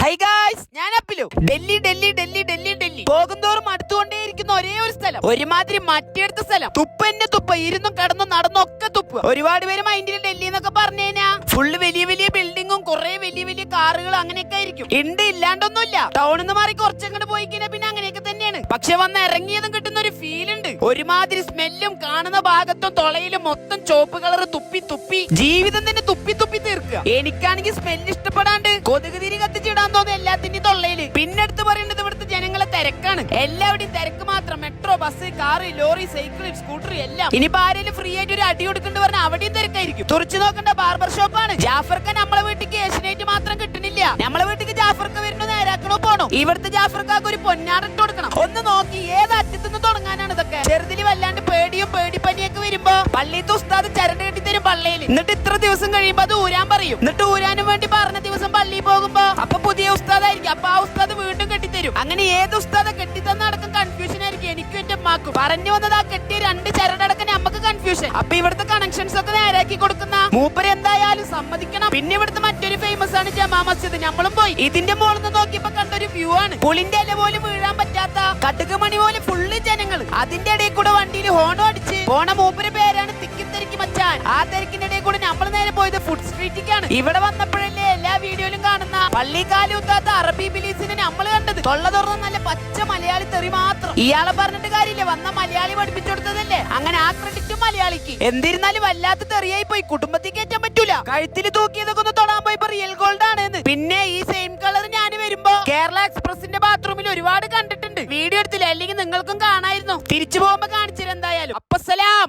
High guys, ഞാൻ അപ്പിലു. ഡൽഹി ഡൽഹി ഡൽഹി ഡൽഹി ഡൽഹി പോകുന്തോറും അടുത്തുകൊണ്ടേയിരിക്കുന്ന ഒരേ ഒരു സ്ഥലം, ഒരുമാതിരി മറ്റെടുത്ത സ്ഥലം. തുപ്പന്നെ തുപ്പ, ഇരുന്നും കടന്നും നടന്നൊക്കെ തുപ്പ്. ഒരുപാട് പേര് മൈൻഡിൽ ഡൽഹി എന്നൊക്കെ പറഞ്ഞു കഴിഞ്ഞാ ഫുള്ള് വലിയ വലിയ ബിൽഡിങ്ങും കുറെ വലിയ വലിയ കാറുകളും അങ്ങനെയൊക്കെ ആയിരിക്കും. ഉണ്ട്, ഇല്ലാണ്ടൊന്നുമില്ല. ടൗണിൽ നിന്ന് മാറി കുറച്ചങ്ങോട്ട് പോയി കഴിഞ്ഞാൽ പിന്നെ അങ്ങനെയൊക്കെ തന്നെയാണ്. പക്ഷെ വന്ന് ഇറങ്ങിയതും കിട്ടുന്ന ഒരു ഫീൽ ഉണ്ട്. ഒരുമാതിരി സ്മെല്ലും, കാണുന്ന ഭാഗത്തും തൊളയിലും മൊത്തം ചോപ്പ് കളർ തുപ്പി തുപ്പി ജീവിതം തന്നെ തുപ്പി തുപ്പി തീർക്കുക. എനിക്കാണെങ്കിൽ സ്മെല്ല് ഇഷ്ടപ്പെടാണ്ട് കൊതുക് തിരി കത്തിച്ചിടാൻ തോന്നുന്നു എല്ലാത്തിന്റെ തൊള്ളയില്. പിന്നെ എടുത്ത് പറയേണ്ടത് ഇവിടുത്തെ ജനങ്ങളെ തിരക്കാണ്. എല്ലാവരുടെയും തിരക്ക് മാത്രം. Metro, bus, car, lorry, cycle, scooter എല്ലാം. ഇനിയിപ്പോ ആരെങ്കിലും ഫ്രീ ആയിട്ട് ഒരു അടി കൊടുക്കേണ്ടി പറഞ്ഞാൽ അവിടെയും തിരക്കായിരിക്കും. തുറച്ചു നോക്കേണ്ട ബാർബർ ഷോപ്പാണ്. ജാഫർക്ക് നമ്മളെ വീട്ടിലേക്ക് ഏഷ്യനേറ്റ് മാത്രം കിട്ടണില്ല. നമ്മളെ വീട്ടിലേക്ക് ജാഫർക്ക് വരുന്നു, നേരാക്കണോ പോണോ? ഇവിടുത്തെ ജാഫർക്കാർക്ക് ഒരു പൊന്നാടിട്ട് കൊടുക്കണം. ഒന്ന് നോക്കി ഏത് അറ്റത്തുനിന്ന് തുടങ്ങാനാണ് ഇതൊക്കെ. ചെറുതിൽ വല്ലാണ്ട് പേടിയും പേടിപ്പനിയൊക്കെ വരുമ്പോ പള്ളിയത്തെ ഉസ്താദ് ചരട് കെട്ടി തരും പള്ളിയിൽ. എന്നിട്ട് ഇത്ര ദിവസം കഴിയുമ്പോ അത് ഊരാൻ പറയും. എന്നിട്ട് ഊരാനും വേണ്ടി പറഞ്ഞ ദിവസം പള്ളിയിൽ പോകുമ്പോ അപ്പൊ പുതിയ ഉസ്താദായിരിക്കും. അപ്പൊ ആ ഉസ്താദ് വീണ്ടും കെട്ടിത്തരും. അങ്ങനെ ഏത് ഉസ്താദ കെട്ടിത്തന്നടക്കം കൺഫ്യൂഷൻ ആയിരിക്കും എനിക്കും എന്റെ അമ്മാക്കും. പറഞ്ഞു വന്നത് ആ കെട്ടിയ 2 ചരടടക്കം നമുക്ക് കൺഫ്യൂഷൻ. അപ്പൊ ഇവിടുത്തെ കണക്ഷൻസ് ഒക്കെ നേരാക്കി കൊടുക്കുന്ന മൂപ്പര് എന്തായാലും സമ്മതിക്കണം. പിന്നെ ഇവിടുത്തെ മറ്റൊരു ഫേമസ് ആണ് ജമാ മസ്ജിദ്. നമ്മളും പോയി ഇതിന്റെ മുകളിൽ നിന്ന് നോക്കിയപ്പോ കണ്ടൊരു വ്യൂ ആണ്. പുളിന്റെ ഇല പോലും വീഴാൻ പറ്റാത്ത കടുക് മണി പോലെ ഫുള്ള് ജനങ്ങൾ. അതിന്റെ ഇടയിൽ കൂടെ വണ്ടിയിൽ ഹോണോ അടിച്ച് പോണ മൂപ്പര് പേരാണ് തിക്കും തിരക്കി മച്ചാൻ. ആ തിരക്കിന്റെ ഇടയിൽ കൂടെ നമ്മൾ നേരെ പോയത് ഫുഡ് സ്ട്രീറ്റിക്കാണ്. ഇവിടെ വന്നപ്പോഴല്ലേ എല്ലാ വീഡിയോയിലും കാണുന്ന പള്ളിക്കാലൂത്താത്ത അറബി ബിലീസിനെ നമ്മൾ കണ്ടത്. തൊള്ള തുറന്ന നല്ല പച്ച മലയാളി തെറി മാത്രം. ഇയാളെ പറഞ്ഞിട്ട് കാര്യമില്ല, വന്ന മലയാളി പഠിപ്പിച്ചു കൊടുത്തതല്ലേ. അങ്ങനെ ആ ക്രെഡിറ്റും മലയാളിക്ക്. എന്നിരുന്നാലും വല്ലാത്ത തെറിയായി പോയി. കുടുംബത്തിൽ കയറ്റാൻ പറ്റൂല. കഴുത്തിൽ തൂക്കിയതൊക്കെ ഒന്ന് തൊടാൻ പോയപ്പോ റിയൽ ഗോൾഡ് ആണ്. പിന്നെ ഈ സെയിം കളർ ഞാൻ വരുമ്പോ കേരള എക്സ്പ്രസിന്റെ ബാത്റൂമിൽ ഒരുപാട് കണ്ടിട്ടുണ്ട്. വീഡിയോ എടുത്തില്ല, അല്ലെങ്കിൽ നിങ്ങൾക്കും കാണായിരുന്നു. തിരിച്ചു പോകുമ്പോ കാണിച്ചില്ല എന്തായാലും. അപ്പൊ സലാം.